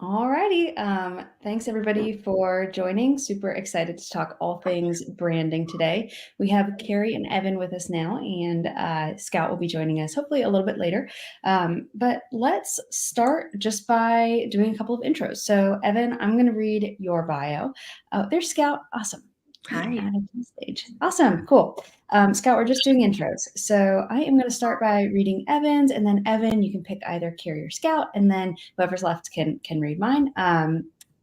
Alrighty. Thanks everybody for joining. Super excited to talk all things branding today. We have Carrie and Evan with us now, and Scout will be joining us hopefully a little bit later. But let's start just by doing a couple of intros. So, Evan, I'm going to read your bio. Oh, there's Scout. Awesome. Hi. Added to the stage. Awesome. Cool. Scout, we're just doing intros. So I am going to start by reading Evan's, and then Evan, you can pick either Carrie or Scout, and then whoever's left can read mine.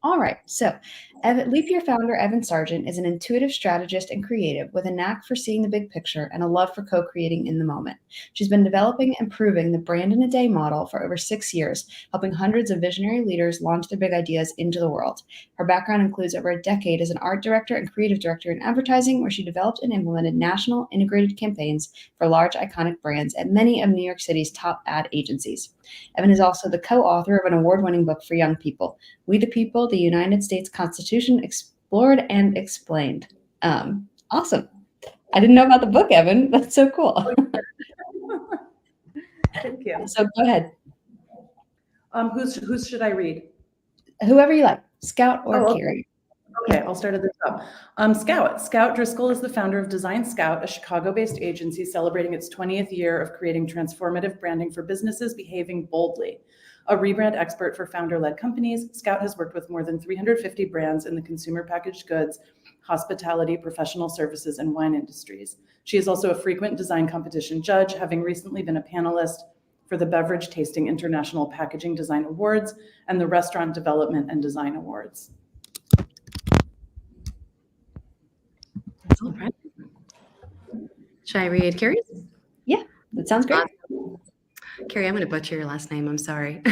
All right. So Leap Year founder Evan Sargent is an intuitive strategist and creative with a knack for seeing the big picture and a love for co-creating in the moment. She's been developing and proving the brand in a day model for over 6 years, helping hundreds of visionary leaders launch their big ideas into the world. Her background includes over a decade as an art director and creative director in advertising, where she developed and implemented national integrated campaigns for large iconic brands at many of New York City's top ad agencies. Evan is also the co-author of an award-winning book for young people, We the People, the United States Constitution Explored and Explained. Awesome. I didn't know about the book, Evan. That's so cool. Thank you. So go ahead. Whose should I read? Whoever you like, Scout or Carrie. Okay, I'll start at the top. Scout Driscoll is the founder of Design Scout, a Chicago-based agency celebrating its 20th year of creating transformative branding for businesses behaving boldly. A rebrand expert for founder-led companies, Scout has worked with more than 350 brands in the consumer packaged goods, hospitality, professional services, and wine industries. She is also a frequent design competition judge, having recently been a panelist for the Beverage Tasting International Packaging Design Awards and the Restaurant Development and Design Awards. All right. Should I read Carrie's? Yeah, that sounds great. Carrie, I'm going to butcher your last name. I'm sorry.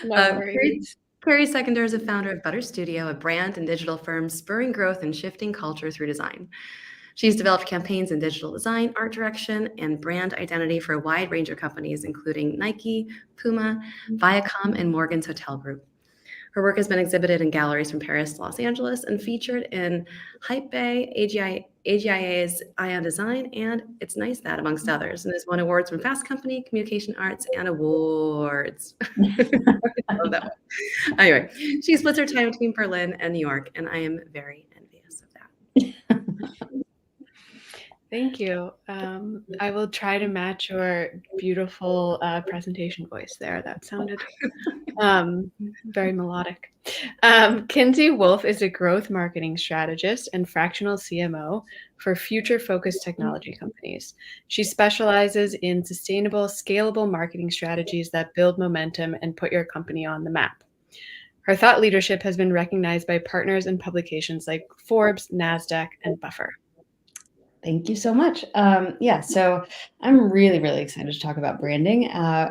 No worries. Carrie Seconder is a founder of Butter Studio, a brand and digital firm spurring growth and shifting culture through design. She's developed campaigns in digital design, art direction, and brand identity for a wide range of companies, including Nike, Puma, Viacom, and Morgan's Hotel Group. Her work has been exhibited in galleries from Paris to Los Angeles and featured in Hypebae, AGIA's Eye on Design, and It's Nice That, amongst others, and has won awards from Fast Company, Communication Arts, and Awards. I love that one. Anyway, she splits her time between Berlin and New York, and I am very envious of that. Thank you. I will try to match your beautiful presentation voice there. That sounded very melodic. Kinsey Wolf is a growth marketing strategist and fractional CMO for future-focused technology companies. She specializes in sustainable, scalable marketing strategies that build momentum and put your company on the map. Her thought leadership has been recognized by partners and publications like Forbes, NASDAQ, and Buffer. Thank you so much. So I'm really, really excited to talk about branding.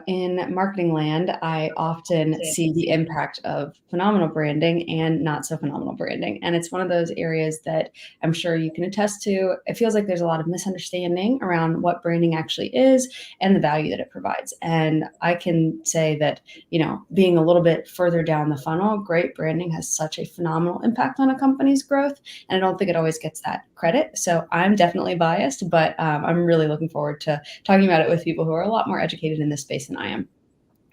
In marketing land, I often see the impact of phenomenal branding and not so phenomenal branding. And it's one of those areas that I'm sure you can attest to. It feels like there's a lot of misunderstanding around what branding actually is and the value that it provides. And I can say that, being a little bit further down the funnel, great branding has such a phenomenal impact on a company's growth. And I don't think it always gets that credit. So I'm definitely biased, but I'm really looking forward to talking about it with people who are a lot more educated in this space than I am.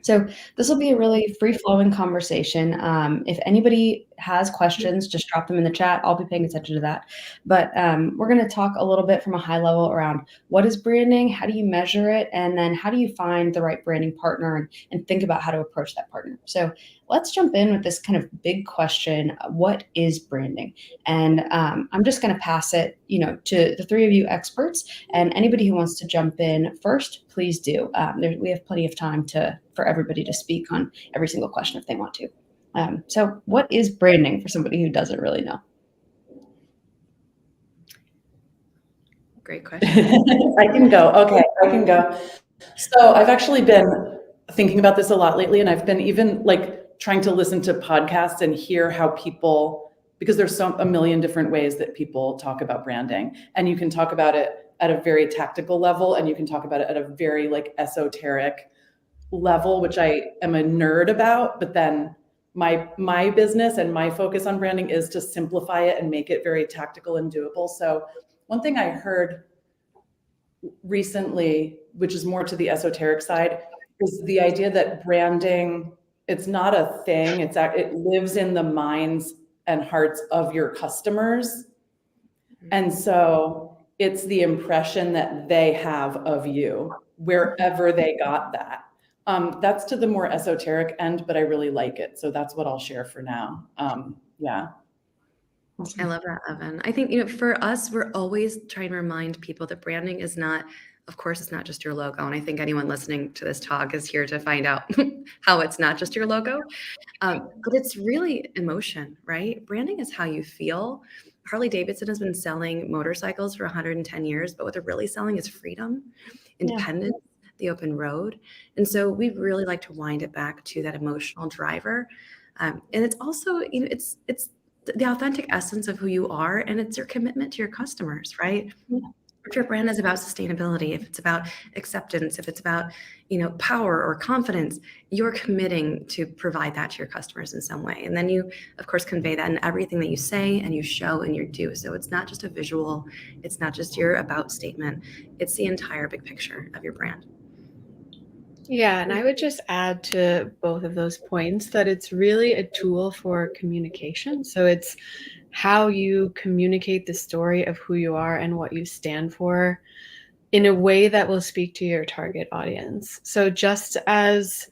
So this will be a really free-flowing conversation. If anybody has questions, just drop them in the chat. I'll be paying attention to that. But we're going to talk a little bit from a high level around what is branding, how do you measure it, and then how do you find the right branding partner and think about how to approach that partner. So let's jump in with this kind of big question: what is branding? And I'm just going to pass it, to the three of you experts, and anybody who wants to jump in first, please do. We have plenty of time for everybody to speak on every single question if they want to. So what is branding for somebody who doesn't really know? Great question. I can go. Okay, I can go. So I've actually been thinking about this a lot lately, and I've been even trying to listen to podcasts and hear how people, because there's a million different ways that people talk about branding, and you can talk about it at a very tactical level, and you can talk about it at a very esoteric level, which I am a nerd about. But then my business and my focus on branding is to simplify it and make it very tactical and doable. So one thing I heard recently, which is more to the esoteric side, is the idea that branding it's not a thing. It lives in the minds and hearts of your customers. And so it's the impression that they have of you, wherever they got that. That's to the more esoteric end, but I really like it. So that's what I'll share for now. Yeah. I love that, Evan. I think, for us, we're always trying to remind people that branding is not, of course, it's not just your logo. And I think anyone listening to this talk is here to find out how it's not just your logo. But it's really emotion, right? Branding is how you feel. Harley Davidson has been selling motorcycles for 110 years, but what they're really selling is freedom, independence, the open road. And so we really like to wind it back to that emotional driver. And it's also, it's the authentic essence of who you are, and it's your commitment to your customers, right? Yeah. If your brand is about sustainability, if it's about acceptance, if it's about, power or confidence, you're committing to provide that to your customers in some way. And then you, of course, convey that in everything that you say and you show and you do. So it's not just a visual, it's not just your about statement, it's the entire big picture of your brand. Yeah, and I would just add to both of those points that it's really a tool for communication. So it's how you communicate the story of who you are and what you stand for in a way that will speak to your target audience. So just as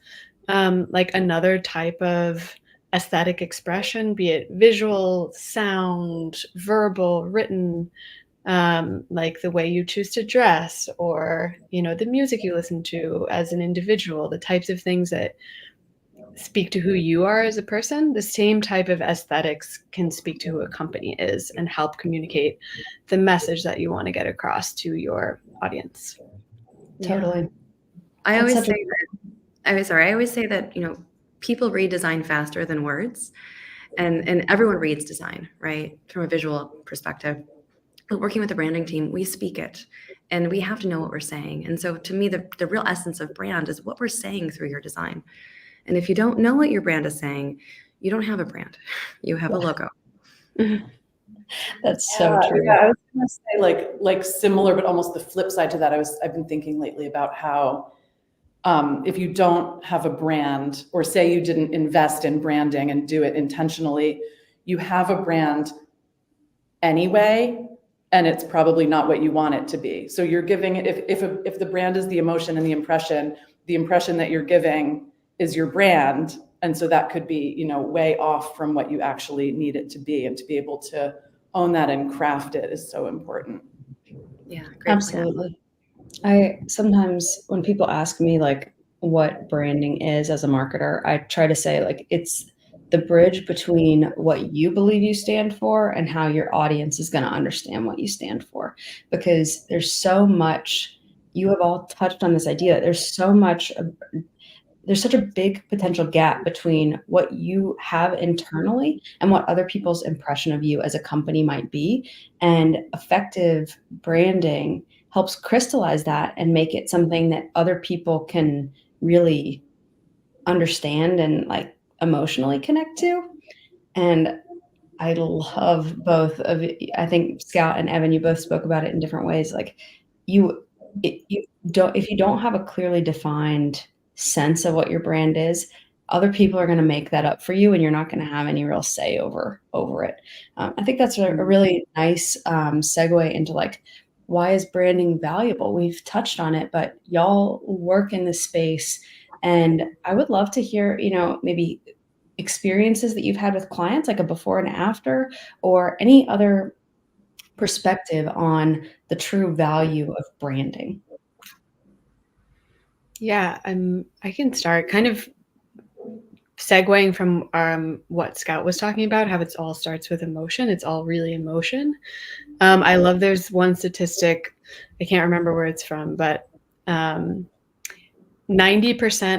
like another type of aesthetic expression, be it visual, sound, verbal, written, like the way you choose to dress, or the music you listen to as an individual, the types of things that speak to who you are as a person, the same type of aesthetics can speak to who a company is and help communicate the message that you want to get across to your audience. Totally. I always say that, people read design faster than words, and everyone reads design, right? From a visual perspective. But working with the branding team, we speak it and we have to know what we're saying. And so to me, the real essence of brand is what we're saying through your design. And if you don't know what your brand is saying, you don't have a brand. You have a logo. That's so true. Yeah, I was gonna say like similar, but almost the flip side to that. I've been thinking lately about how if you don't have a brand, or say you didn't invest in branding and do it intentionally, you have a brand anyway, and it's probably not what you want it to be. So you're giving it, if the brand is the emotion and the impression that you're giving is your brand. And so that could be, way off from what you actually need it to be, and to be able to own that and craft it is so important. Yeah, great Absolutely. I sometimes, when people ask me like what branding is as a marketer, I try to say like it's the bridge between what you believe you stand for and how your audience is going to understand what you stand for. Because there's so much, you have all touched on this idea, there's such a big potential gap between what you have internally and what other people's impression of you as a company might be. And effective branding helps crystallize that and make it something that other people can really understand and like emotionally connect to. And I love both of I think Scout and Evan, you both spoke about it in different ways. Like you, you don't, if you don't have a clearly defined sense of what your brand is, other people are going to make that up for you, and you're not going to have any real say over it. I think that's a really nice segue into like, why is branding valuable? We've touched on it, but y'all work in this space, and I would love to hear, maybe experiences that you've had with clients, like a before and after, or any other perspective on the true value of branding. Yeah, I can start kind of segueing from what Scout was talking about, how it all starts with emotion. It's all really emotion. I love, there's one statistic, I can't remember where it's from, but 90%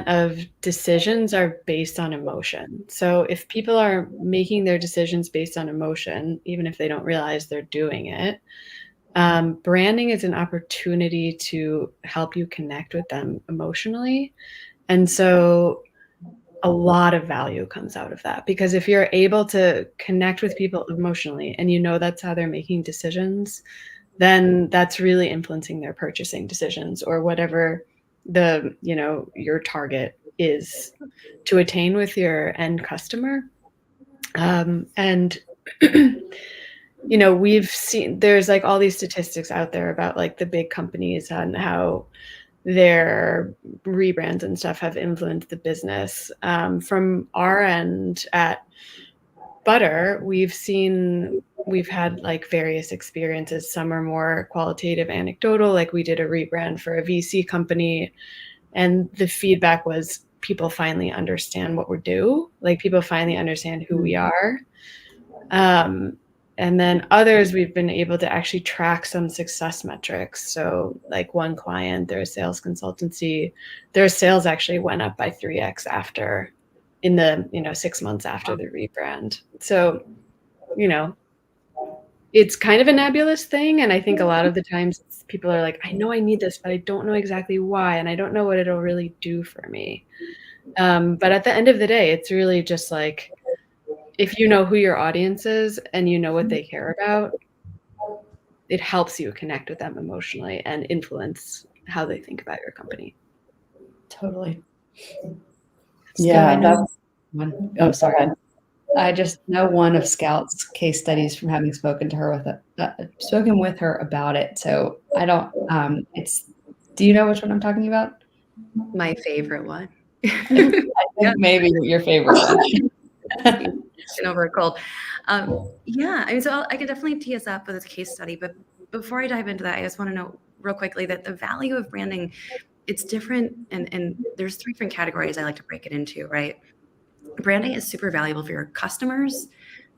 of decisions are based on emotion. So if people are making their decisions based on emotion, even if they don't realize they're doing it, branding is an opportunity to help you connect with them emotionally. And so a lot of value comes out of that, because if you're able to connect with people emotionally and that's how they're making decisions, then that's really influencing their purchasing decisions or whatever your target is to attain with your end customer. And we've seen there's like all these statistics out there about like the big companies and how their rebrands and stuff have influenced the business. From our end at Butter, we've had like various experiences. Some are more qualitative, anecdotal. Like we did a rebrand for a VC company, and the feedback was people finally understand what we do. Like people finally understand who we are. And then others, we've been able to actually track some success metrics. So like one client, their sales consultancy, their sales actually went up by 3x after in the 6 months after the rebrand. So it's kind of a nebulous thing, and I think a lot of the times people are like, I know I need this, but I don't know exactly why, and I don't know what it'll really do for me. But at the end of the day, it's really just like, if you know who your audience is and you know what they care about, it helps you connect with them emotionally and influence how they think about your company. Totally. Yeah, that's one. Oh, sorry. I just know one of Scout's case studies from having spoken with her about it. So I don't. Do you know which one I'm talking about? My favorite one. I think maybe your favorite one. Over a cold. Yeah, I mean, so I could definitely tee us up with a case study, but before I dive into that, I just want to know real quickly that the value of branding, it's different, and there's 3 different categories I like to break it into, right? Branding is super valuable for your customers,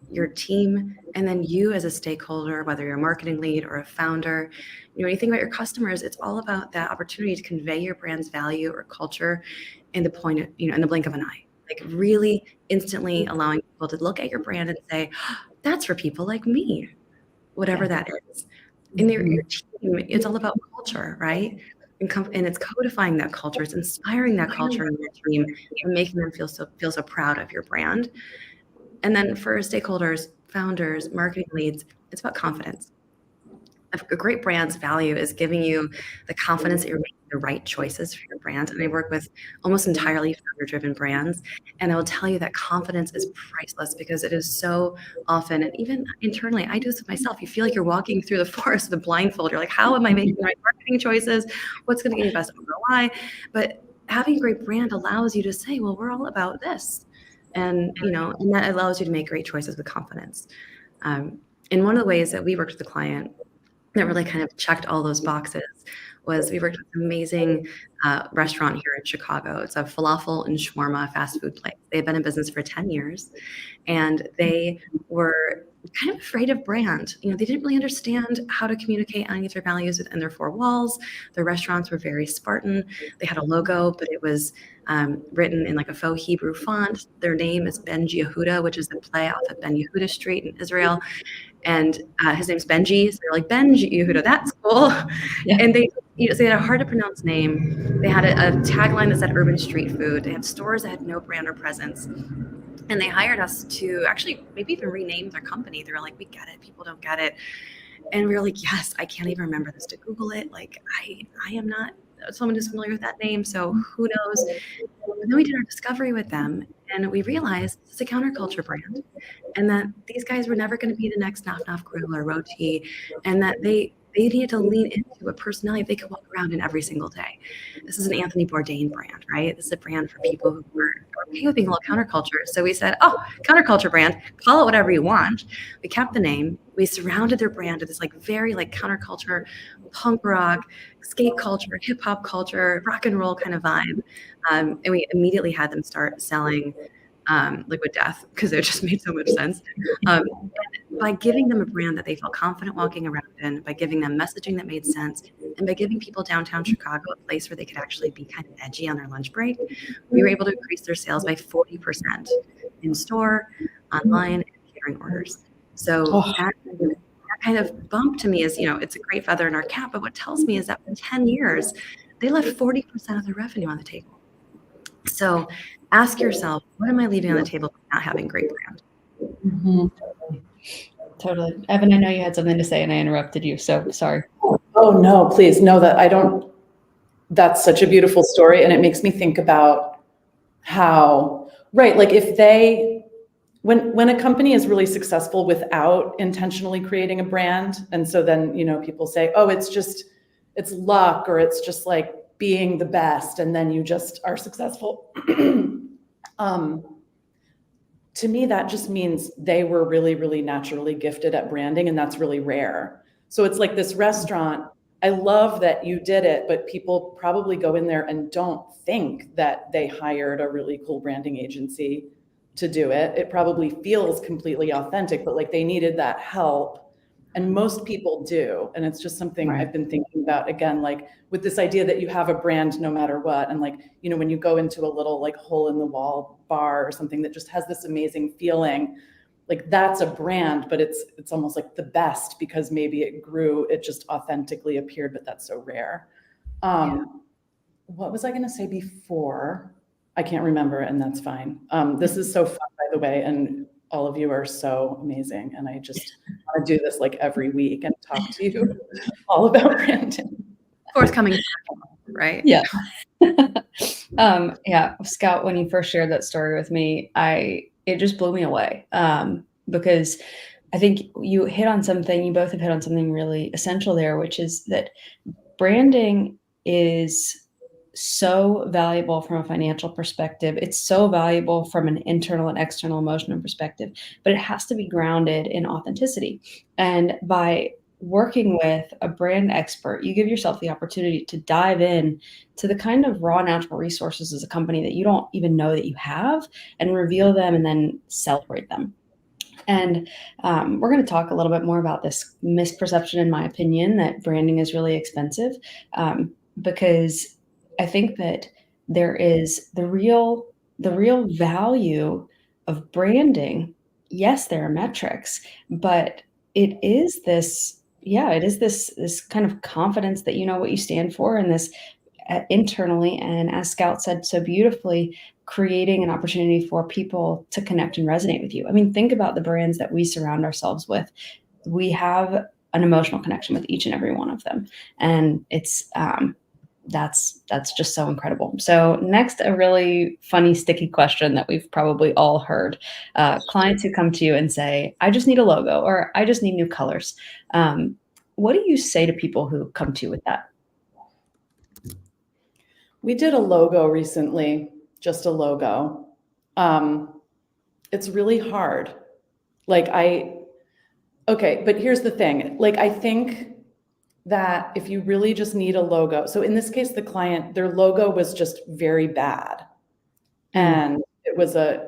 your team, and then you as a stakeholder, whether you're a marketing lead or a founder. When you think about your customers, it's all about that opportunity to convey your brand's value or culture in the in the blink of an eye. Like really instantly allowing people to look at your brand and say, oh, that's for people like me, whatever that is. And your team, it's all about culture, right? And it's codifying that culture, it's inspiring that culture in your team and making them feel so proud of your brand. And then for stakeholders, founders, marketing leads, it's about confidence. A great brand's value is giving you the confidence that you're making the right choices for your brand. And I work with almost entirely founder-driven brands. And I will tell you that confidence is priceless because it is so often, and even internally, I do this with myself. You feel like you're walking through the forest with a blindfold. You're like, how am I making the right marketing choices? What's going to give me best ROI? But having a great brand allows you to say, well, we're all about this. And, and that allows you to make great choices with confidence. And one of the ways that we worked with the client that really kind of checked all those boxes was we worked with an amazing restaurant here in Chicago. It's a falafel and shawarma fast food place. They've been in business for 10 years, and they were kind of afraid of brand. They didn't really understand how to communicate any of their values within their 4 walls. Their restaurants were very Spartan. They had a logo, but it was written in like a faux Hebrew font. Their name is Ben Yehuda, which is the play off of Ben Yehuda Street in Israel. And his name's Benji. So they're like, Benji Yehuda, that's cool. Yeah. And they had a hard to pronounce name. They had a tagline that said urban street food. They had stores that had no brand or presence. And they hired us to actually maybe even rename their company. They were like, we get it. People don't get it. And we were like, yes, I can't even remember this to Google it. Like, I am not someone who's familiar with that name. So who knows? And then we did our discovery with them, and we realized it's a counterculture brand, and that these guys were never going to be the next Naf Naf Grill or Roti, and that they needed to lean into a personality they could walk around in every single day. This is an Anthony Bourdain brand, right? This is a brand for people who are okay with being a little counterculture. So we said, oh, counterculture brand, call it whatever you want. We kept the name. We surrounded their brand with this like very like counterculture, punk rock, skate culture, hip hop culture, rock and roll kind of vibe. And we immediately had them start selling Liquid Death because it just made so much sense. By giving them a brand that they felt confident walking around in, by giving them messaging that made sense, and by giving people downtown Chicago a place where they could actually be kind of edgy on their lunch break, we were able to increase their sales by 40% in store, online, and catering orders. So that kind of bump to me is, it's a great feather in our cap, but what tells me is that in 10 years, they left 40% of their revenue on the table. So ask yourself, what am I leaving on the table by not having great brand? Mm-hmm. Totally. Evan, I know you had something to say and I interrupted you, so sorry. Oh, no, please. No, that's such a beautiful story. And it makes me think about how, right, like if they, when a company is really successful without intentionally creating a brand, and so then, people say, oh, it's luck, or it's just like being the best, and then you just are successful. To me, that just means they were really, really naturally gifted at branding, and that's really rare. So it's like this restaurant, I love that you did it, but people probably go in there and don't think that they hired a really cool branding agency to do it. It probably feels completely authentic, but like they needed that help. And most people do. And it's just something Right. I've been thinking about again, like with this idea that you have a brand no matter what. And like, when you go into a little like hole in the wall bar or something that just has this amazing feeling, like that's a brand, but it's almost like the best because maybe it just authentically appeared, but that's so rare. What was I going to say before? I can't remember, and that's fine. This is so fun, by the way, and all of you are so amazing. And I just want to do this like every week and talk to you all about branding. Forthcoming, right? Yeah. Yeah. Scout, when you first shared that story with me, it just blew me away. Because I think you both have hit on something really essential there, which is that branding is so valuable from a financial perspective. It's so valuable from an internal and external emotional perspective, but it has to be grounded in authenticity. And by working with a brand expert, you give yourself the opportunity to dive in to the kind of raw natural resources as a company that you don't even know that you have, and reveal them and then celebrate them. And we're going to talk a little bit more about this misperception, in my opinion, that branding is really expensive, because I think that there is the real value of branding. Yes, there are metrics, but it is this kind of confidence that you know what you stand for, and this internally, and as Scout said so beautifully, creating an opportunity for people to connect and resonate with you. I mean, think about the brands that we surround ourselves with. We have an emotional connection with each and every one of them, and it's that's just so incredible. So next, a really funny, sticky question that we've probably all heard: clients who come to you and say, "I just need a logo," or "I just need new colors." What do you say to people who come to you with that? We did a logo recently, just a logo. It's really hard. Okay, but here's the thing. Like, I think that if you really just need a logo, so in this case, the client, their logo was just very bad. And it was a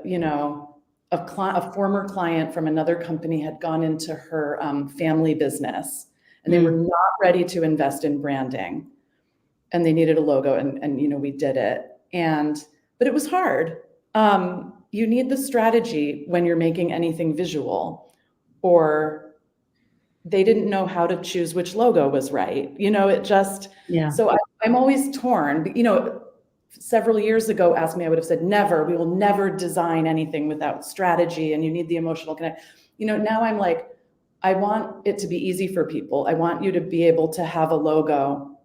former client from another company had gone into her family business, and they were not ready to invest in branding. And they needed a logo, and we did it. But it was hard. You need the strategy when you're making anything visual, or they didn't know how to choose which logo was right. So I'm always torn. Several years ago, asked me, I would have said, never, we will never design anything without strategy, and you need the emotional connect. Now I'm like, I want it to be easy for people. I want you to be able to have a logo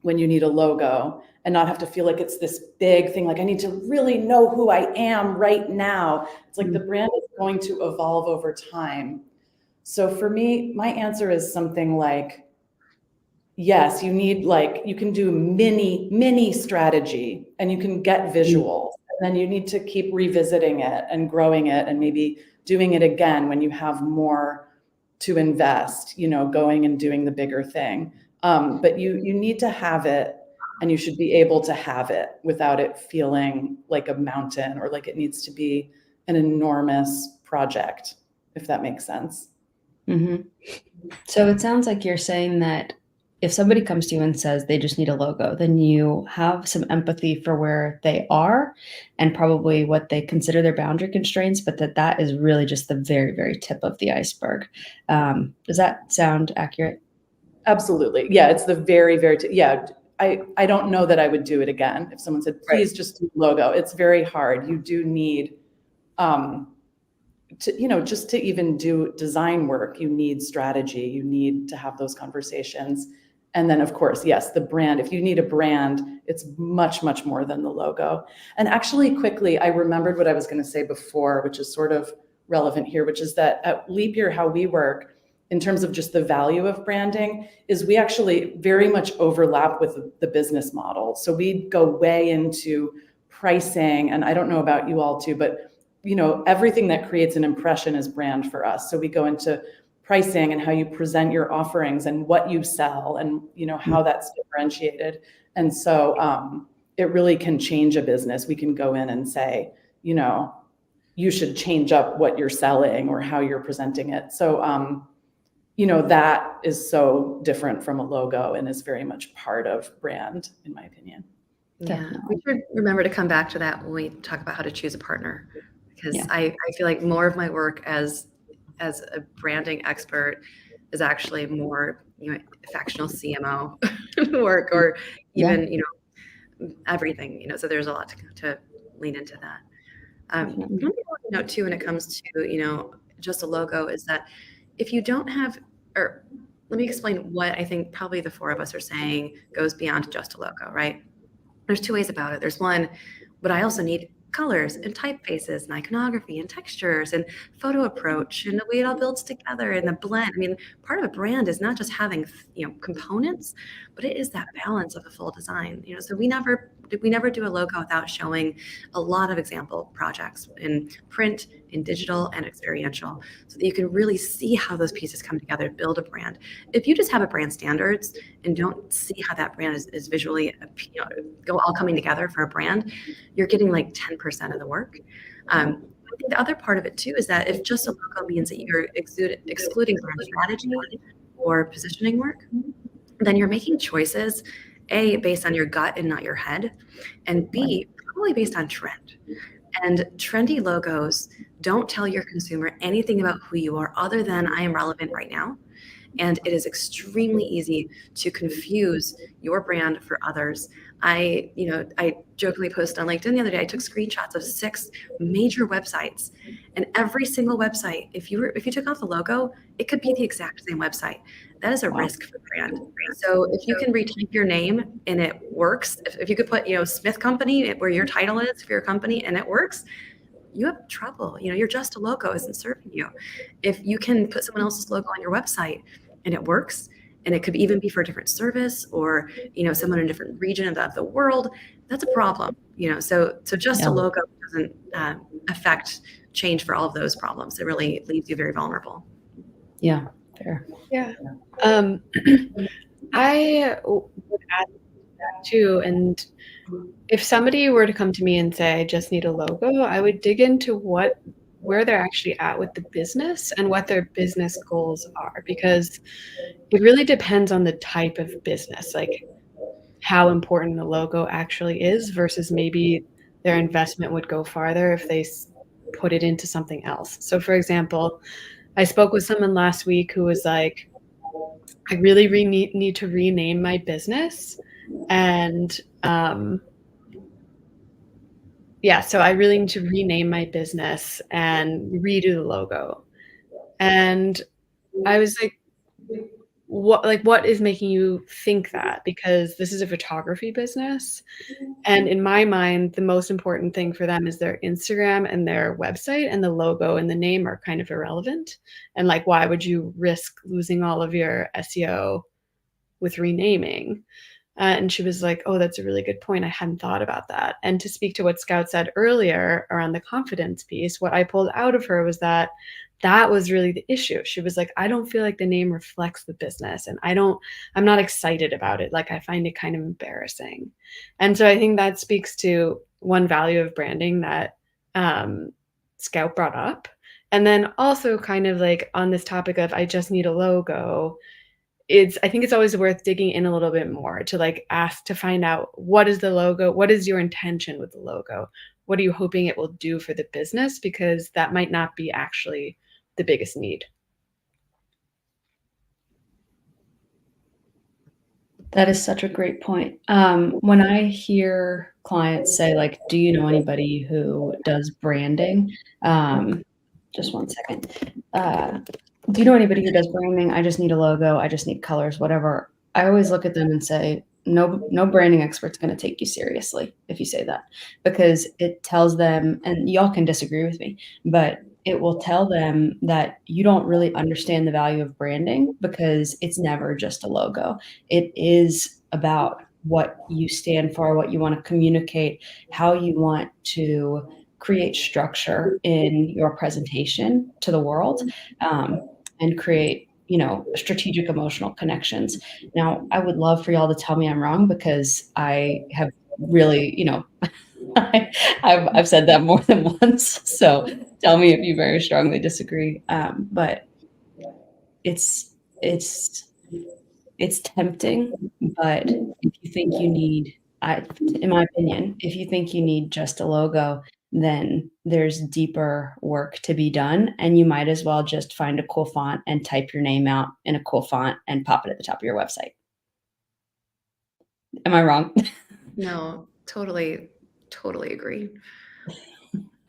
when you need a logo, and not have to feel like it's this big thing. Like, I need to really know who I am right now. It's like the brand is going to evolve over time. So for me, my answer is something like, yes, you can do mini strategy, and you can get visuals, and then you need to keep revisiting it and growing it, and maybe doing it again when you have more to invest, going and doing the bigger thing. But you need to have it, and you should be able to have it without it feeling like a mountain, or like it needs to be an enormous project, if that makes sense. Mm-hmm. So it sounds like you're saying that if somebody comes to you and says they just need a logo, then you have some empathy for where they are and probably what they consider their boundary constraints, but that is really just the very, very tip of the iceberg. Does that sound accurate? Absolutely. Yeah, it's the very, very, yeah. I don't know that I would do it again. If someone said, please just do a logo, it's very hard. You do need, just to even do design work, you need strategy, you need to have those conversations. And then, of course, yes, the brand. If you need a brand, it's much, much more than the logo. And actually, quickly, I remembered what I was going to say before, which is sort of relevant here, which is that at Leap Year, how we work in terms of just the value of branding is we actually very much overlap with the business model. So we go way into pricing, and I don't know about you all too, but everything that creates an impression is brand for us. So we go into pricing and how you present your offerings and what you sell and how that's differentiated. And so it really can change a business. We can go in and say, you should change up what you're selling or how you're presenting it. So that is so different from a logo and is very much part of brand, in my opinion. Yeah, we should remember to come back to that when we talk about how to choose a partner, because I feel like more of my work as a branding expert is actually more factional CMO work, or even everything. So there's a lot to lean into that. One thing I want to note too when it comes to just a logo is that if you don't have, or let me explain what I think probably the four of us are saying goes beyond just a logo, right? There's two ways about it. There's one, but I also need colors and typefaces and iconography and textures and photo approach and the way it all builds together and the blend. I mean, part of a brand is not just having components, but it is that balance of the full design. So we never do a logo without showing a lot of example projects in print, in digital, and experiential, so that you can really see how those pieces come together to build a brand. If you just have a brand standards and don't see how that brand is visually all coming together for a brand, you're getting like 10% of the work. I think the other part of it too is that if just a logo means that you're excluding brand strategy or positioning work, then you're making choices, A, based on your gut and not your head, and B, probably based on trend. And trendy logos don't tell your consumer anything about who you are other than I am relevant right now. And it is extremely easy to confuse your brand for others. I jokingly posted on LinkedIn the other day, I took screenshots of 6 major websites, and every single website, if you took off the logo, it could be the exact same website. That is a risk for brand. So if you can retype your name and it works, if you could put, Smith Company where your title is for your company and it works, you have trouble. You're just a logo isn't serving you. If you can put someone else's logo on your website and it works, and it could even be for a different service or, someone in a different region of the world, that's a problem. So just a logo doesn't affect change for all of those problems. It really leaves you very vulnerable. Yeah, fair. Yeah. I would add that too. And if somebody were to come to me and say, I just need a logo, I would dig into where they're actually at with the business and what their business goals are, because it really depends on the type of business, like how important the logo actually is versus maybe their investment would go farther if they put it into something else. So for example, I spoke with someone last week who was like, I really need to rename my business. And so I really need to rename my business and redo the logo. And I was like, what is making you think that? Because this is a photography business. And in my mind, the most important thing for them is their Instagram and their website, and the logo and the name are kind of irrelevant. And like, why would you risk losing all of your SEO with renaming? And she was like, oh, that's a really good point. I hadn't thought about that. And to speak to what Scout said earlier around the confidence piece, what I pulled out of her was that was really the issue. She was like, I don't feel like the name reflects the business, and I'm not excited about it. Like, I find it kind of embarrassing. And so I think that speaks to one value of branding that Scout brought up. And then also kind of like on this topic of I just need a logo, I think it's always worth digging in a little bit more to like ask to find out, what is the logo? What is your intention with the logo? What are you hoping it will do for the business? Because that might not be actually the biggest need. That is such a great point. When I hear clients say, like, do you know anybody who does branding? Just one second. Do you know anybody who does branding? I just need a logo. I just need colors, whatever. I always look at them and say, no branding expert's going to take you seriously if you say that, because it tells them, and y'all can disagree with me, but it will tell them that you don't really understand the value of branding because it's never just a logo. It is about what you stand for, what you want to communicate, how you want to create structure in your presentation to the world, and create, strategic emotional connections. Now, I would love for y'all to tell me I'm wrong because I have really, I've said that more than once. So tell me if you very strongly disagree. But it's it's it's tempting, but if you think you need, in my opinion, if you think you need just a logo, then there's deeper work to be done, and you might as well just find a cool font and type your name out in a cool font and pop it at the top of your website. Am I wrong? No, totally agree.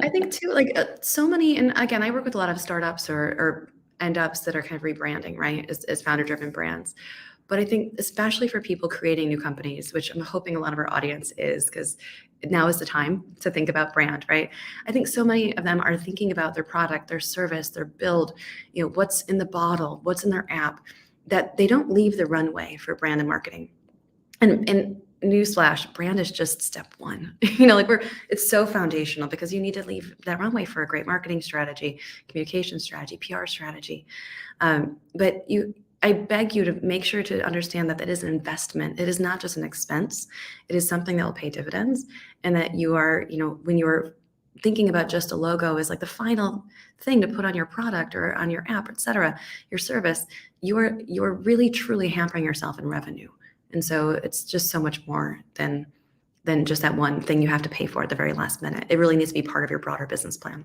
I think too, like so many, and again, I work with a lot of startups or end ups that are kind of rebranding, right, as founder-driven brands. But I think especially for people creating new companies, which I'm hoping a lot of our audience is, because now is the time to think about brand, right? I think so many of them are thinking about their product, their service, their build, what's in the bottle, what's in their app, that they don't leave the runway for brand and marketing. And newsflash, brand is just step one. It's so foundational because you need to leave that runway for a great marketing strategy, communication strategy, PR strategy. But I beg you to make sure to understand that that is an investment. It is not just an expense. It is something that will pay dividends, and that you are, when you're thinking about just a logo as like the final thing to put on your product or on your app, et cetera, your service, you're really truly hampering yourself in revenue. And so it's just so much more than just that one thing you have to pay for at the very last minute. It really needs to be part of your broader business plan.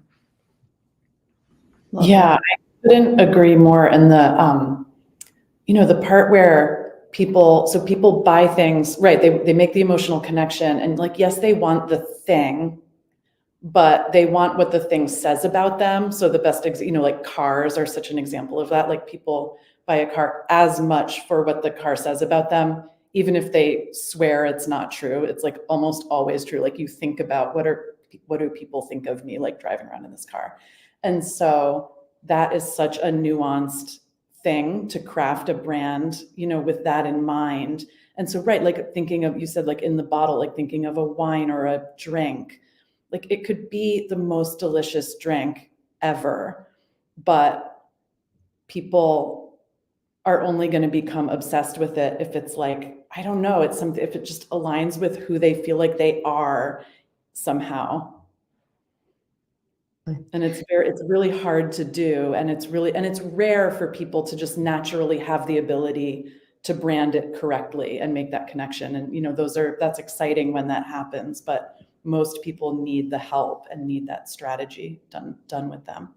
Yeah, I couldn't agree more. And the part where people buy things, right? They make the emotional connection, and like, yes, they want the thing, but they want what the thing says about them. So the best, like cars are such an example of that. Like people buy a car as much for what the car says about them, even if they swear it's not true. It's like almost always true. Like you think about what do people think of me like driving around in this car? And so that is such a nuanced thing to craft a brand, with that in mind. And so, right, like thinking of, you said like in the bottle, like thinking of a wine or a drink, like it could be the most delicious drink ever, but people are only going to become obsessed with it if it's like, I don't know, it's something, if it just aligns with who they feel like they are somehow. And it's really hard to do. And it's rare for people to just naturally have the ability to brand it correctly and make that connection. And, that's exciting when that happens, but most people need the help and need that strategy done with them.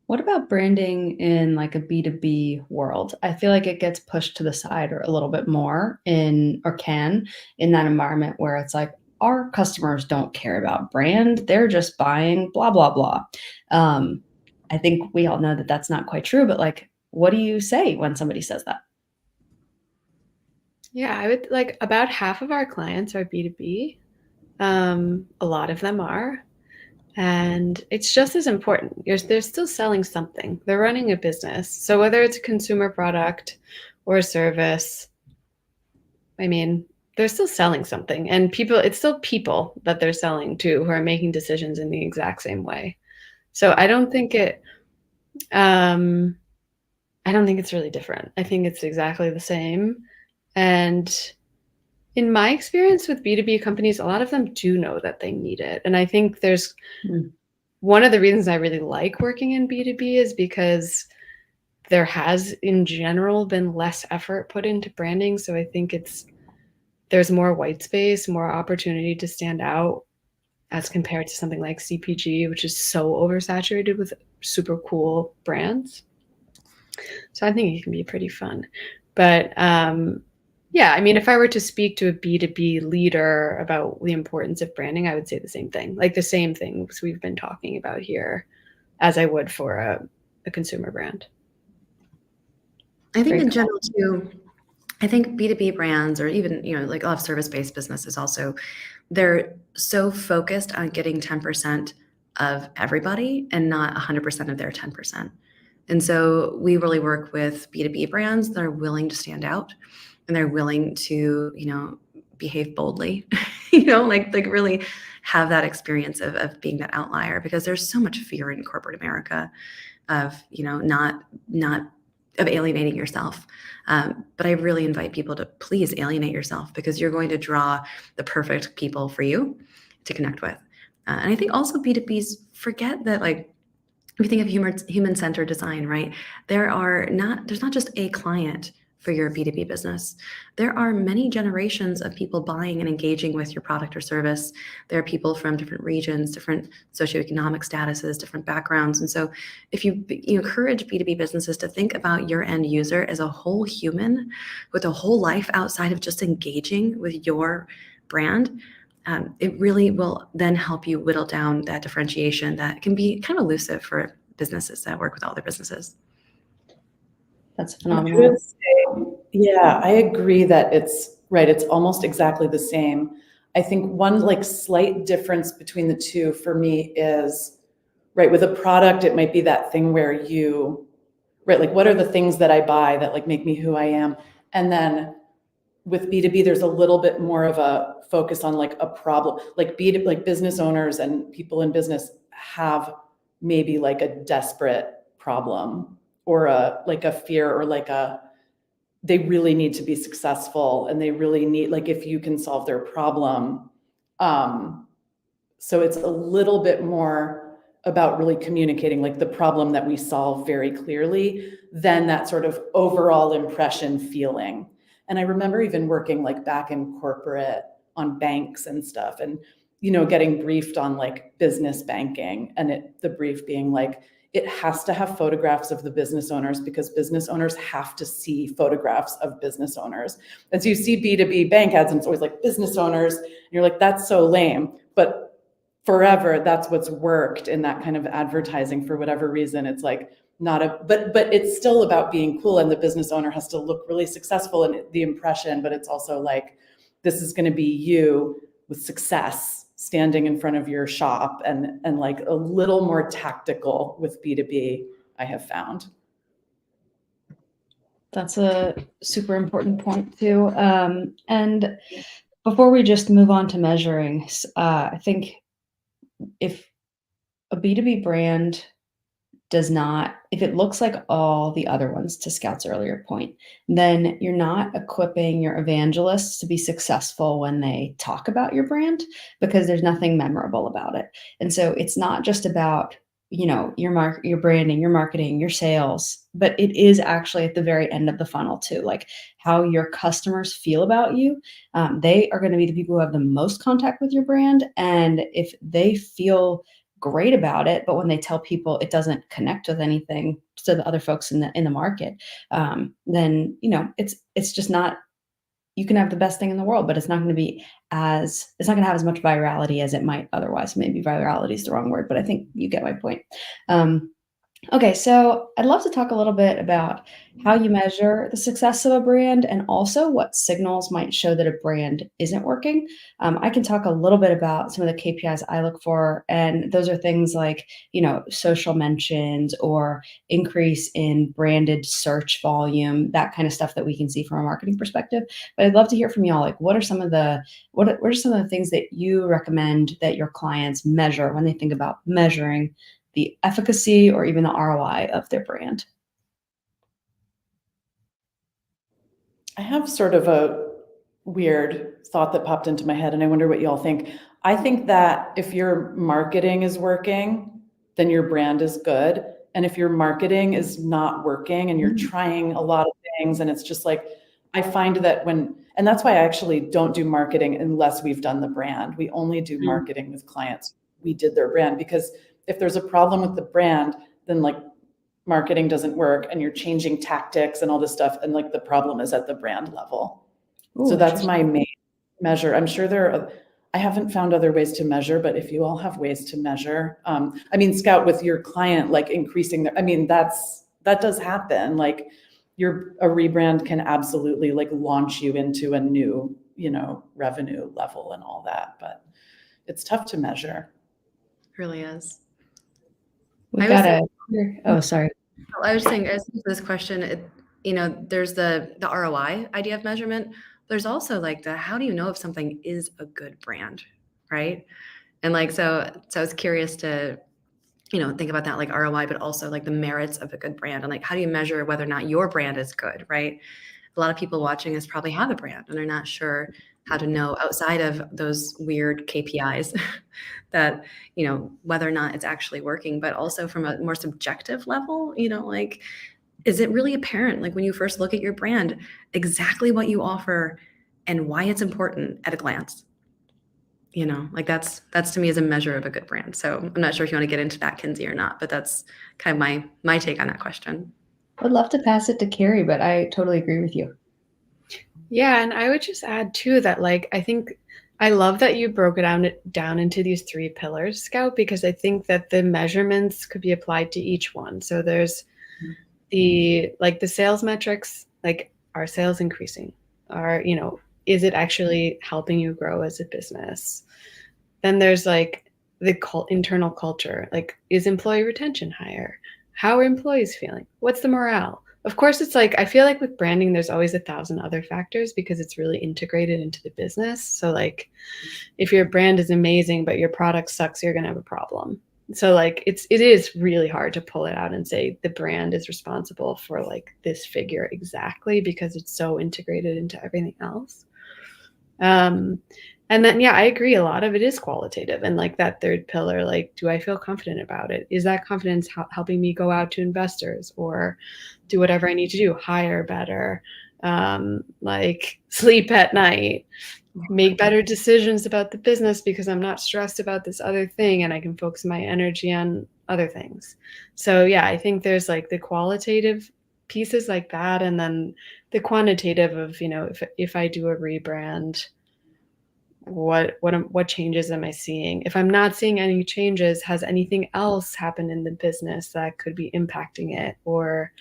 What about branding in like a B2B world? I feel like it gets pushed to the side or a little bit more in that environment where it's like our customers don't care about brand. They're just buying blah, blah, blah. I think we all know that that's not quite true, but like, what do you say when somebody says that? Yeah, I would like about half of our clients are B2B. A lot of them are. And it's just as important. They're still selling something. They're running a business. So whether it's a consumer product or a service, I mean, they're still selling something. And it's still people that they're selling to who are making decisions in the exact same way. So I don't think it's really different. I think it's exactly the same. And in my experience with B2B companies, a lot of them do know that they need it. And I think there's one of the reasons I really like working in B2B is because there has in general been less effort put into branding. So I think there's more white space, more opportunity to stand out as compared to something like CPG, which is so oversaturated with super cool brands. So I think it can be pretty fun. But yeah, I mean, if I were to speak to a B2B leader about the importance of branding, I would say the same thing, like the same things we've been talking about here as I would for a consumer brand. I think in general too, I think B2B brands, or even, like a lot of service-based businesses also, they're so focused on getting 10% of everybody and not 100% of their 10%. And so we really work with B2B brands that are willing to stand out, and they're willing to, behave boldly, like really have that experience of being that outlier, because there's so much fear in corporate America of, not of alienating yourself. But I really invite people to please alienate yourself, because you're going to draw the perfect people for you to connect with. And I think also B2Bs forget that, like, if you think of human-centered design, right? There's not just a client for your B2B business. There are many generations of people buying and engaging with your product or service. There are people from different regions, different socioeconomic statuses, different backgrounds. And so if you encourage B2B businesses to think about your end user as a whole human with a whole life outside of just engaging with your brand, it really will then help you whittle down that differentiation that can be kind of elusive for businesses that work with other businesses. That's And I phenomenal. would say, yeah, I agree that it's right. It's almost exactly the same. I think one like slight difference between the two for me is, right, with a product, it might be that thing where right, like what are the things that I buy that like make me who I am? And then with B2B, there's a little bit more of a focus on like a problem, like like business owners and people in business have maybe like a desperate problem, or like a fear, or like they really need to be successful, and they really need, like, if you can solve their problem. So it's a little bit more about really communicating like the problem that we solve very clearly than that sort of overall impression feeling. And I remember even working like back in corporate on banks and stuff, and getting briefed on like business banking, and the brief being like, it has to have photographs of the business owners because business owners have to see photographs of business owners. And so you see B2B bank ads and it's always like business owners, and you're like, that's so lame. But forever, that's what's worked in that kind of advertising for whatever reason. It's like but it's still about being cool, and the business owner has to look really successful in the impression, but it's also like, this is going to be you with success standing in front of your shop, and like a little more tactical with B2B, I have found. That's a super important point too. And before we just move on to measuring, I think if a B2B brand if it looks like all the other ones, to Scout's earlier point, then you're not equipping your evangelists to be successful when they talk about your brand, because there's nothing memorable about it. And so it's not just about, your branding, your marketing, your sales, but it is actually at the very end of the funnel too, like how your customers feel about you. They are going to be the people who have the most contact with your brand. And if they feel great about it, but when they tell people it doesn't connect with anything to the other folks in the market, then it's just not. You can have the best thing in the world, but it's not going to have as much virality as it might otherwise. Maybe virality is the wrong word, but I think you get my point. Okay, so I'd love to talk a little bit about how you measure the success of a brand, and also what signals might show that a brand isn't working. I can talk a little bit about some of the KPIs I look for, and those are things like, social mentions or increase in branded search volume, that kind of stuff that we can see from a marketing perspective. But I'd love to hear from y'all, like what are some of the things that you recommend that your clients measure when they think about measuring the efficacy or even the ROI of their brand? I have sort of a weird thought that popped into my head, and I wonder what y'all think. I think that if your marketing is working, then your brand is good. And if your marketing is not working and you're trying a lot of things, and it's just like, I find that and that's why I actually don't do marketing unless we've done the brand. We only do marketing with clients we did their brand, because if there's a problem with the brand, then like marketing doesn't work, and you're changing tactics and all this stuff, and like the problem is at the brand level. Ooh, So that's my main measure. I'm sure I haven't found other ways to measure, but if you all have ways to measure, Scout, with your client, like increasing that does happen. Like a rebrand can absolutely like launch you into a new, revenue level and all that, but it's tough to measure. It really is. We I was got oh, sorry. I was saying, as to this question, there's the ROI idea of measurement. There's also like the how do you know if something is a good brand, right? And like so I was curious to think about that like ROI, but also like the merits of a good brand and like how do you measure whether or not your brand is good, right? A lot of people watching this probably have a brand and they're not sure how to know outside of those weird KPIs that, whether or not it's actually working, but also from a more subjective level, like, is it really apparent, like when you first look at your brand, exactly what you offer and why it's important at a glance? Like that's to me is a measure of a good brand. So I'm not sure if you want to get into that, Kinsey, or not, but that's kind of my take on that question. I'd love to pass it to Carrie, but I totally agree with you. Yeah, and I would just add too that like I think I love that you broke it down into these 3 pillars, Scout, because I think that the measurements could be applied to each one. So there's the sales metrics, like are sales increasing? Is it actually helping you grow as a business? Then there's like the internal culture, like is employee retention higher? How are employees feeling? What's the morale? Of course, it's like, I feel like with branding, there's always 1,000 other factors because it's really integrated into the business. So like, if your brand is amazing, but your product sucks, you're going to have a problem. So like, it is really hard to pull it out and say the brand is responsible for like this figure exactly because it's so integrated into everything else. And then, yeah, I agree. A lot of it is qualitative. And like that 3rd pillar, like, do I feel confident about it? Is that confidence helping me go out to investors or do whatever I need to do, hire better, like sleep at night, make better decisions about the business because I'm not stressed about this other thing and I can focus my energy on other things. So yeah, I think there's like the qualitative pieces like that. And then the quantitative of, if I do a rebrand, what changes am I seeing? If I'm not seeing any changes, has anything else happened in the business that could be impacting it? Or,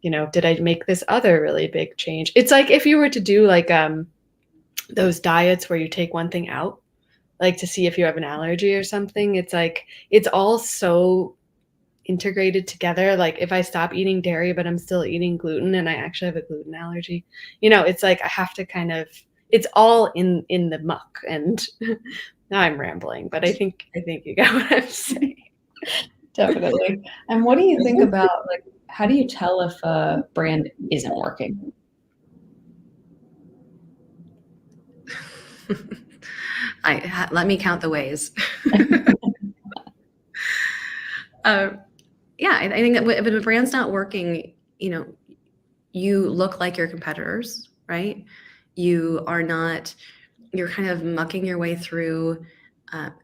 did I make this other really big change? It's like if you were to do like those diets where you take one thing out, like to see if you have an allergy or something, it's like it's all so integrated together. Like if I stop eating dairy but I'm still eating gluten and I actually have a gluten allergy, it's like I have to kind of, it's all in the muck. And now I'm rambling, but I think you got what I'm saying. Definitely. And what do you think about like how do you tell if a brand isn't working? Let me count the ways. Yeah, I think that if a brand's not working, you look like your competitors, right? You're kind of mucking your way through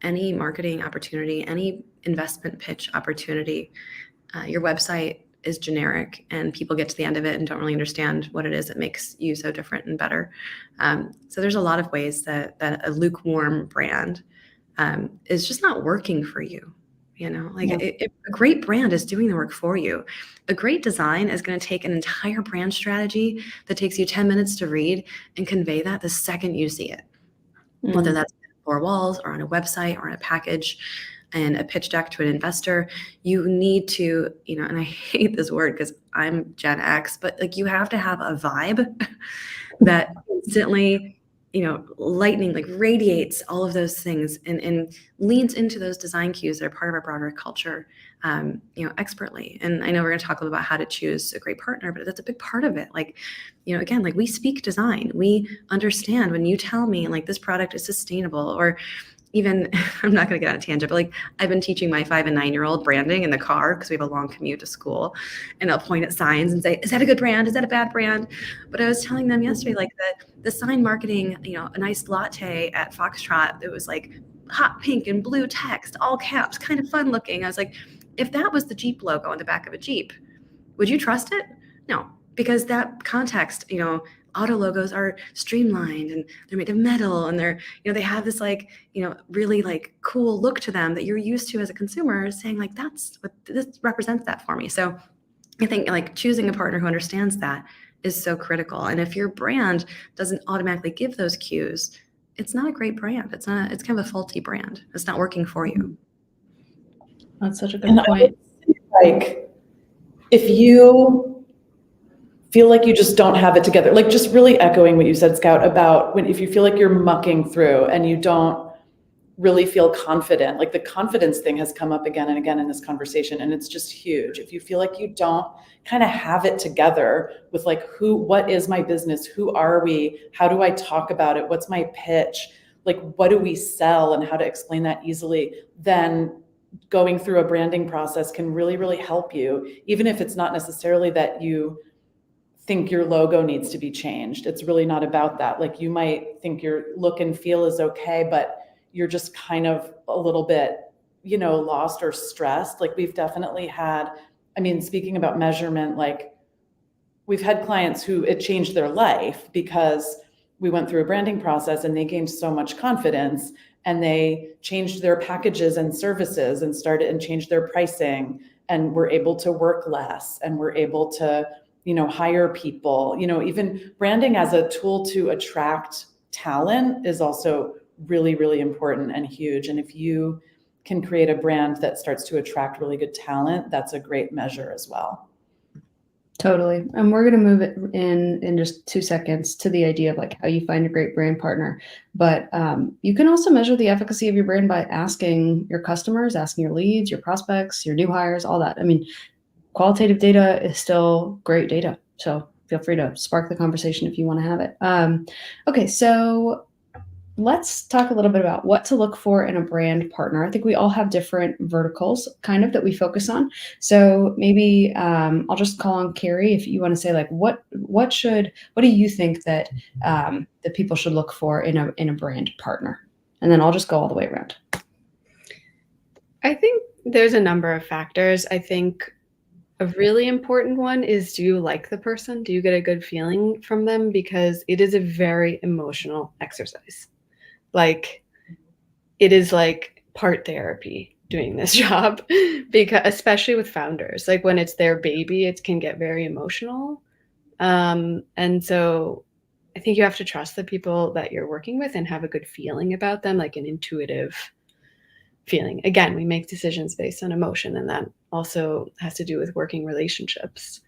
any marketing opportunity, any investment pitch opportunity. Your website is generic and people get to the end of it and don't really understand what it is that makes you so different and better. So there's a lot of ways that a lukewarm brand is just not working for you. A great brand is doing the work for you. A great design is going to take an entire brand strategy that takes you 10 minutes to read and convey that the second you see it, whether that's 4 walls or on a website or on a package and a pitch deck to an investor. You need to, and I hate this word because I'm Gen X, but like you have to have a vibe that instantly lightning like radiates all of those things and leans into those design cues that are part of our broader culture, expertly. And I know we're going to talk a little about how to choose a great partner, but that's a big part of it. Like, again, like we speak design, we understand when you tell me like this product is sustainable, or even I'm not going to get on a tangent, but like I've been teaching my 5 and 9-year-old branding in the car because we have a long commute to school, and I'll point at signs and say, is that a good brand? Is that a bad brand? But I was telling them yesterday, like the sign marketing, a nice latte at Foxtrot, it was like hot pink and blue text, all caps, kind of fun looking. I was like, if that was the Jeep logo on the back of a Jeep, would you trust it? No, because that context, auto logos are streamlined and they're made of metal and they're, they have this like, really like cool look to them that you're used to as a consumer, saying like, that's what this represents that for me. So I think like choosing a partner who understands that is so critical. And if your brand doesn't automatically give those cues, it's not a great brand. It's kind of a faulty brand. It's not working for you. That's such a good point. Like, if you feel like you just don't have it together, like just really echoing what you said, Scout, about if you feel like you're mucking through and you don't really feel confident, like the confidence thing has come up again and again in this conversation, and it's just huge. If you feel like you don't kind of have it together with like, what is my business? Who are we? How do I talk about it? What's my pitch? Like, what do we sell and how to explain that easily? Then going through a branding process can really, really help you, even if it's not necessarily that you think your logo needs to be changed. It's really not about that. Like, you might think your look and feel is okay, but you're just kind of a little bit, lost or stressed. Like, we've definitely had, speaking about measurement, like we've had clients who it changed their life because we went through a branding process and they gained so much confidence, and they changed their packages and services and changed their pricing, and were able to work less, and were able to, hire people. Even branding as a tool to attract talent is also really, really important and huge. And if you can create a brand that starts to attract really good talent, that's a great measure as well. Totally. And we're going to move it in just 2 seconds to the idea of like how you find a great brand partner. But you can also measure the efficacy of your brand by asking your customers, asking your leads, your prospects, your new hires, all that. Qualitative data is still great data. So feel free to spark the conversation if you want to have it. Okay, so let's talk a little bit about what to look for in a brand partner. I think we all have different verticals kind of that we focus on. So maybe I'll just call on Carrie if you want to say like what do you think that that people should look for in a brand partner? And then I'll just go all the way around. I think there's a number of factors. I think a really important one is, do you like the person? Do you get a good feeling from them? Because it is a very emotional exercise. Like, it is like part therapy doing this job, because especially with founders, like when it's their baby, it can get very emotional. And so I think you have to trust the people that you're working with and have a good feeling about them, like an intuitive feeling. Again, we make decisions based on emotion, and that also has to do with working relationships.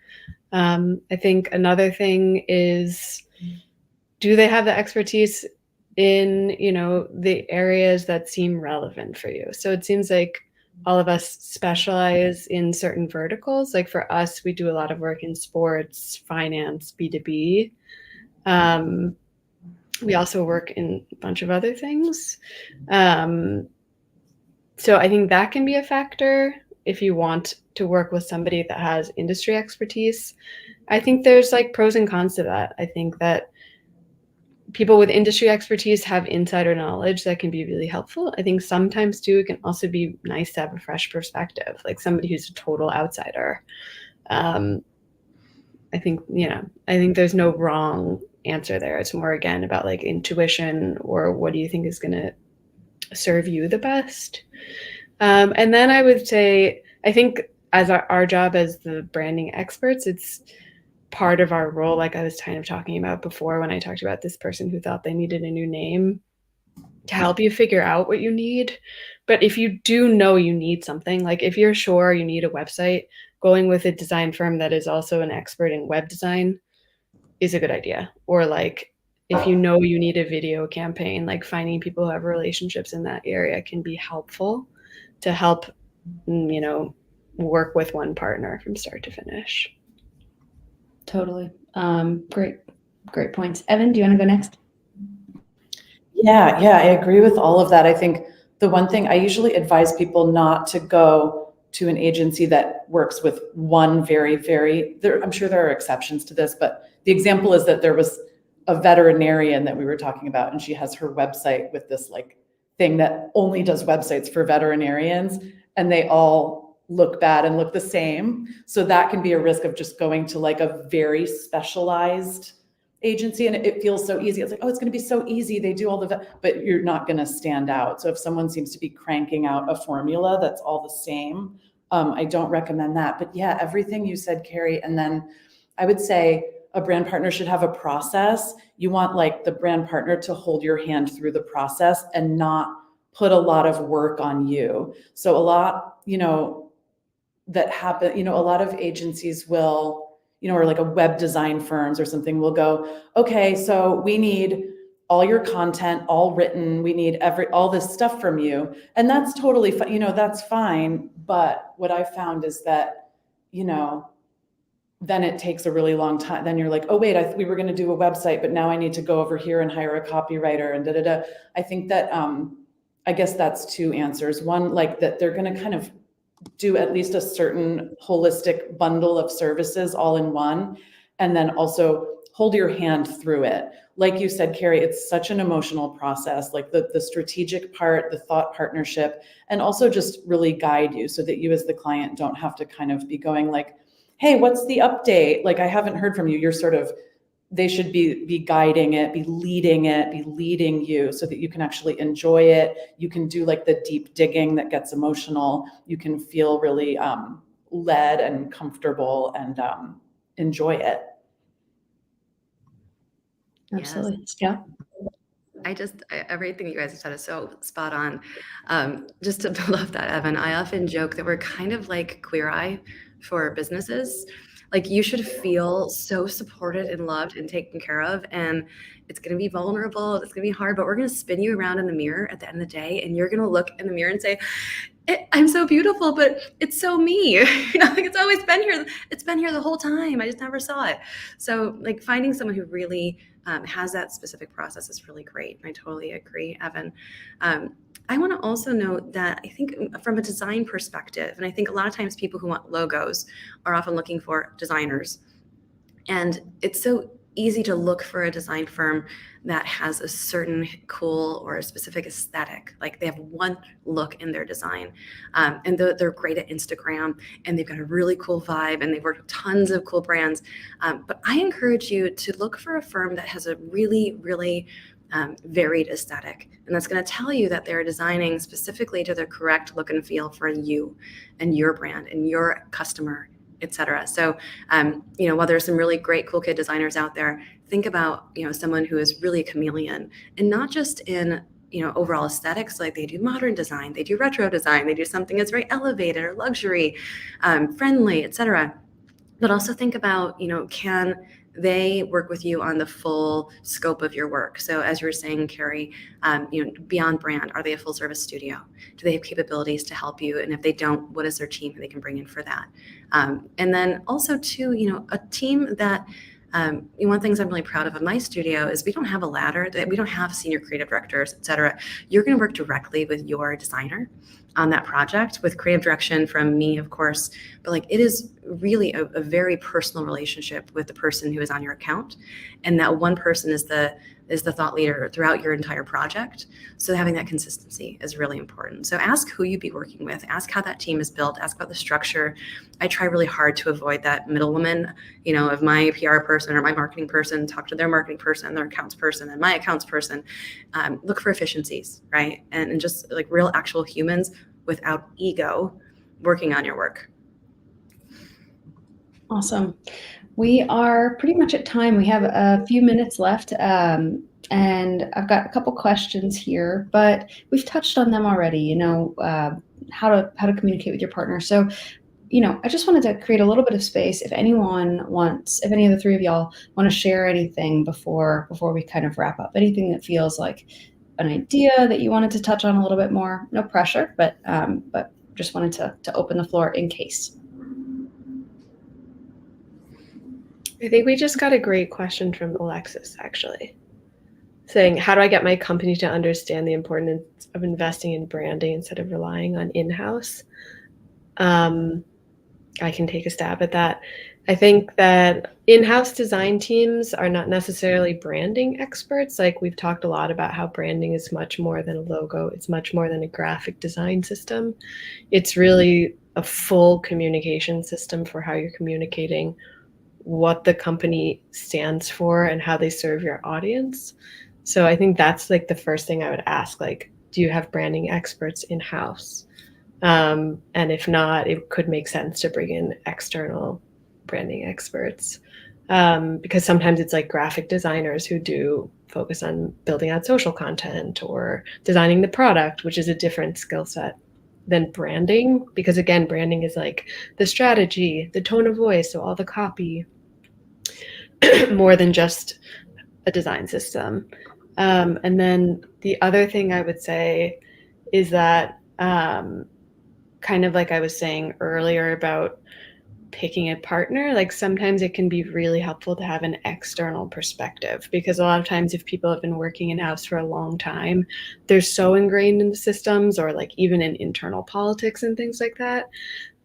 I think another thing is, do they have the expertise in, the areas that seem relevant for you? So it seems like all of us specialize in certain verticals. Like for us, we do a lot of work in sports, finance, B2B. We also work in a bunch of other things. So I think that can be a factor if you want to work with somebody that has industry expertise. I think there's like pros and cons to that. I think that people with industry expertise have insider knowledge that can be really helpful. I think sometimes too, it can also be nice to have a fresh perspective, like somebody who's a total outsider. I think there's no wrong answer there. It's more, again, about like intuition, or what do you think is going to serve you the best. And then I would say, I think as our job as the branding experts, it's part of our role, like I was kind of talking about before when I talked about this person who thought they needed a new name, to help you figure out what you need. But if you do know you need something, like if you're sure you need a website, going with a design firm that is also an expert in web design is a good idea. Or like, if you know you need a video campaign, like finding people who have relationships in that area can be helpful to help, work with one partner from start to finish. Totally. Great points. Evan, do you want to go next? Yeah, I agree with all of that. I think the one thing I usually advise people not to go to an agency that works with one I'm sure there are exceptions to this, but the example is that there was a veterinarian that we were talking about, and she has her website with this like thing that only does websites for veterinarians, and they all look bad and look the same. So that can be a risk of just going to like a very specialized agency, and it feels so easy. It's like, oh, it's going to be so easy. They do all but you're not going to stand out. So if someone seems to be cranking out a formula that's all the same, I don't recommend that. But yeah, everything you said, Carrie. And then I would say a brand partner should have a process. You want like the brand partner to hold your hand through the process and not put a lot of work on you. So a lot, that happen, a lot of agencies will, or like a web design firms or something will go, okay, so we need all your content, all written, we need all this stuff from you. And that's totally fine, that's fine. But what I found is that, then it takes a really long time. Then you're like, oh wait, we were going to do a website, but now I need to go over here and hire a copywriter and da da da. I think that, I guess that's two answers. One, like that they're going to kind of do at least a certain holistic bundle of services all in one, and then also hold your hand through it. Like you said, Carrie, it's such an emotional process, like the strategic part, the thought partnership, and also just really guide you so that you as the client don't have to kind of be going like, hey, what's the update? Like, I haven't heard from you. You're sort of, they should be guiding it, be leading you so that you can actually enjoy it. You can do like the deep digging that gets emotional. You can feel really led and comfortable and enjoy it. Absolutely. Yeah. Everything you guys have said is so spot on. Just to build off that, Evan, I often joke that we're kind of like Queer Eye for businesses. Like, you should feel so supported and loved and taken care of. And it's going to be vulnerable. It's going to be hard, but we're going to spin you around in the mirror at the end of the day. And you're going to look in the mirror and say, I'm so beautiful, but it's so me. Like, it's always been here. It's been here the whole time. I just never saw it. So like finding someone who really has that specific process is really great. I totally agree, Evan. I want to also note that I think from a design perspective, and I think a lot of times people who want logos are often looking for designers. And it's so easy to look for a design firm that has a certain cool or a specific aesthetic. Like, they have one look in their design, and they're great at Instagram, and they've got a really cool vibe, and they've worked with tons of cool brands. But I encourage you to look for a firm that has a really, really varied aesthetic. And that's going to tell you that they're designing specifically to the correct look and feel for you and your brand and your customer, etc. So, while there's some really great cool kid designers out there, think about, someone who is really a chameleon, and not just in, overall aesthetics. Like, they do modern design, they do retro design, they do something that's very elevated or luxury, friendly, etc. But also think about, can they work with you on the full scope of your work? So as you were saying, Carrie, beyond brand, are they a full service studio? Do they have capabilities to help you? And if they don't, what is their team they can bring in for that? And then also too, a team that, one of the things I'm really proud of my studio is we don't have a ladder, that we don't have senior creative directors, et cetera. You're going to work directly with your designer on that project, with creative direction from me, of course. But like, it is really a very personal relationship with the person who is on your account. And that one person is the thought leader throughout your entire project. So having that consistency is really important. So ask who you'd be working with, ask how that team is built, ask about the structure. I try really hard to avoid that middlewoman, of my PR person or my marketing person, talk to their marketing person, their accounts person, and my accounts person. Look for efficiencies, right? And just like real actual humans without ego working on your work. Awesome. We are pretty much at time. We have a few minutes left, and I've got a couple questions here, but we've touched on them already. How to communicate with your partner. So, I just wanted to create a little bit of space. If any of the three of y'all want to share anything before we kind of wrap up, anything that feels like an idea that you wanted to touch on a little bit more. No pressure, but just wanted to open the floor in case. I think we just got a great question from Alexis, actually, saying, how do I get my company to understand the importance of investing in branding instead of relying on in-house? I can take a stab at that. I think that in-house design teams are not necessarily branding experts. Like, we've talked a lot about how branding is much more than a logo. It's much more than a graphic design system. It's really a full communication system for how you're communicating what the company stands for and how they serve your audience. So I think that's like the first thing I would ask, like, do you have branding experts in-house? And if not, it could make sense to bring in external branding experts. Because sometimes it's like graphic designers who do focus on building out social content or designing the product, which is a different skill set than branding. Because again, branding is like the strategy, the tone of voice, so all the copy, more than just a design system. And then the other thing I would say is that kind of like I was saying earlier about picking a partner, like sometimes it can be really helpful to have an external perspective, because a lot of times if people have been working in-house for a long time, they're so ingrained in the systems or like even in internal politics and things like that,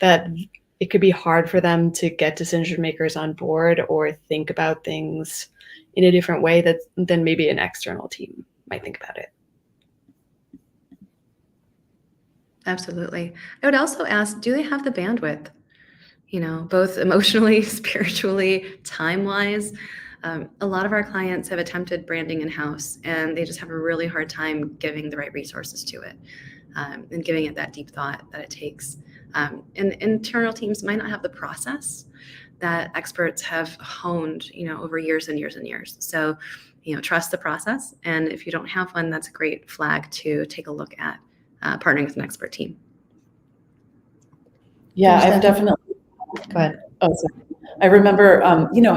that it could be hard for them to get decision makers on board or think about things in a different way than maybe an external team might think about it. Absolutely. I would also ask, do they have the bandwidth? Both emotionally, spiritually, time-wise. A lot of our clients have attempted branding in-house, and they just have a really hard time giving the right resources to it, and giving it that deep thought that it takes. And internal teams might not have the process that experts have honed, over years and years and years. So, trust the process. And if you don't have one, that's a great flag to take a look at partnering with an expert team. Yeah, I've definitely. Go ahead. Oh, sorry. I remember,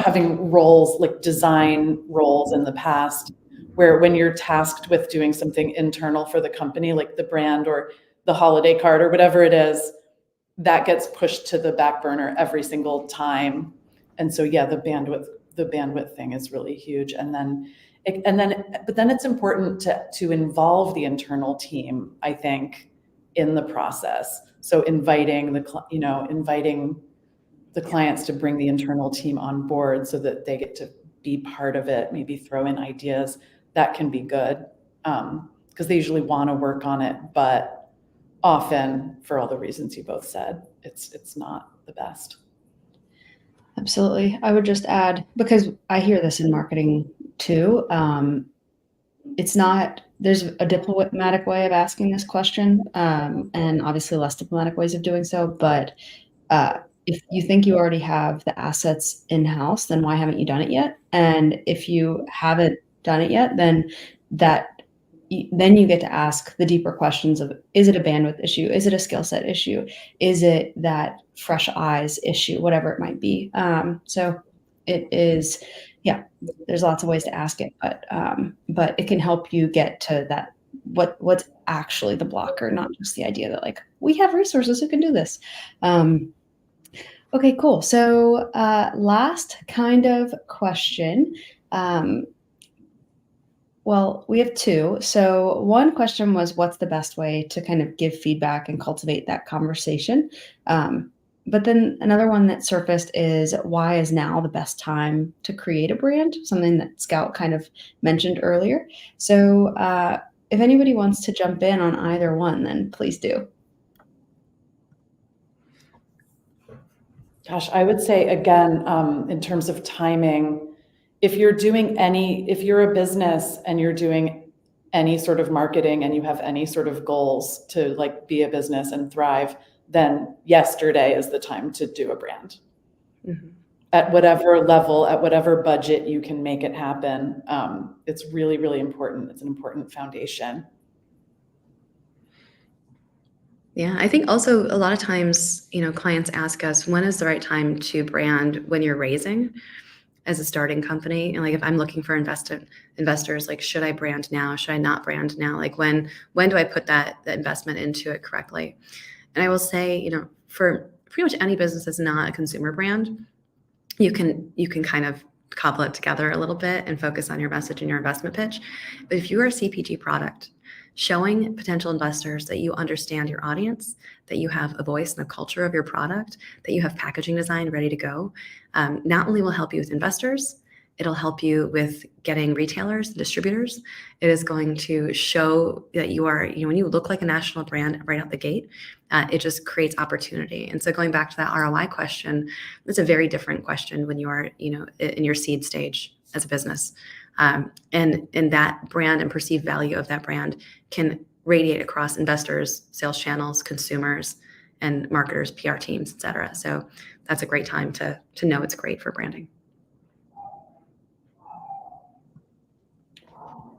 having roles like design roles in the past, where when you're tasked with doing something internal for the company, like the brand or the holiday card or whatever it is, that gets pushed to the back burner every single time. And so, yeah, the bandwidth thing is really huge. But then it's important to involve the internal team, I think, in the process. So inviting the clients to bring the internal team on board so that they get to be part of it, maybe throw in ideas, that can be good, because they usually want to work on it, but often, for all the reasons you both said, it's not the best. Absolutely. I would just add, because I hear this in marketing too, there's a diplomatic way of asking this question, and obviously less diplomatic ways of doing so, but if you think you already have the assets in-house, then why haven't you done it yet? And if you haven't done it yet, then you get to ask the deeper questions of, is it a bandwidth issue? Is it a skill set issue? Is it that fresh eyes issue? Whatever it might be. So it is, yeah, there's lots of ways to ask it, but it can help you get to that, what's actually the blocker, not just the idea that like, we have resources who can do this. Okay, cool. So last kind of question. Well, we have two. So one question was, what's the best way to kind of give feedback and cultivate that conversation? But then another one that surfaced is, why is now the best time to create a brand? Something that Scout kind of mentioned earlier. So if anybody wants to jump in on either one, then please do. Gosh, I would say again, in terms of timing, if you're a business and you're doing any sort of marketing and you have any sort of goals to like be a business and thrive, then yesterday is the time to do a brand. Mm-hmm. At whatever level, at whatever budget you can make it happen. It's really, really important. It's an important foundation. Yeah, I think also a lot of times, clients ask us, when is the right time to brand when you're raising as a starting company? And like, if I'm looking for investors, like, should I brand now? Should I not brand now? Like, when do I put that investment into it correctly? And I will say, for pretty much any business that's not a consumer brand, you can kind of cobble it together a little bit and focus on your message and your investment pitch. But if you're a CPG product, showing potential investors that you understand your audience, that you have a voice and a culture of your product, that you have packaging design ready to go, not only will help you with investors, it'll help you with getting retailers and distributors. It is going to show that you are, when you look like a national brand right out the gate, it just creates opportunity. And so going back to that ROI question, it's a very different question when you are, in your seed stage as a business. And that brand and perceived value of that brand can radiate across investors, sales channels, consumers, and marketers, PR teams, et cetera. So that's a great time to know it's great for branding.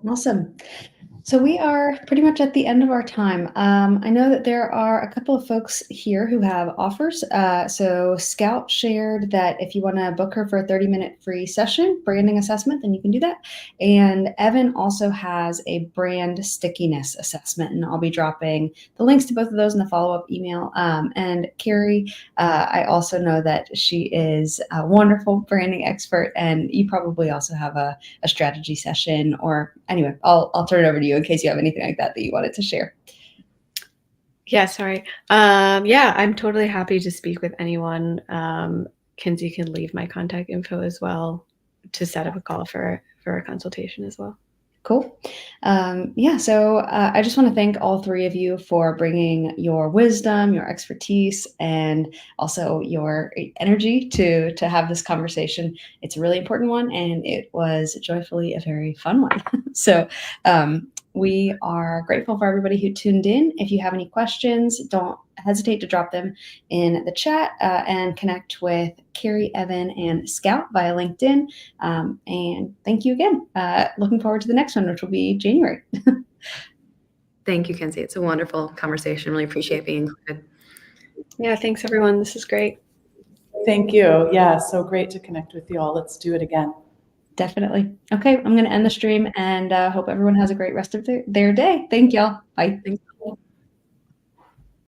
Awesome. So we are pretty much at the end of our time. I know that there are a couple of folks here who have offers. So Scout shared that if you want to book her for a 30-minute free session, branding assessment, then you can do that. And Evan also has a brand stickiness assessment, and I'll be dropping the links to both of those in the follow-up email. And Carrie, I also know that she is a wonderful branding expert, and you probably also have a strategy session, or anyway, I'll turn it over to you in case you have anything like that you wanted to share. Yeah, sorry. Yeah, I'm totally happy to speak with anyone. Kinsey can leave my contact info as well to set up a call for a consultation as well. Cool. Yeah, so I just want to thank all three of you for bringing your wisdom, your expertise, and also your energy to have this conversation. It's a really important one, and it was joyfully a very fun one. So we are grateful for everybody who tuned in. If you have any questions, don't hesitate to drop them in the chat and connect with Carrie, Evan, and Scout via LinkedIn. And thank you again. Looking forward to the next one, which will be January. Thank you, Kinsey. It's a wonderful conversation. Really appreciate being included. Yeah, thanks everyone. This is great. Thank you. Yeah, so great to connect with you all. Let's do it again. Definitely. Okay, I'm going to end the stream and hope everyone has a great rest of their day. Thank y'all. Bye. Thanks.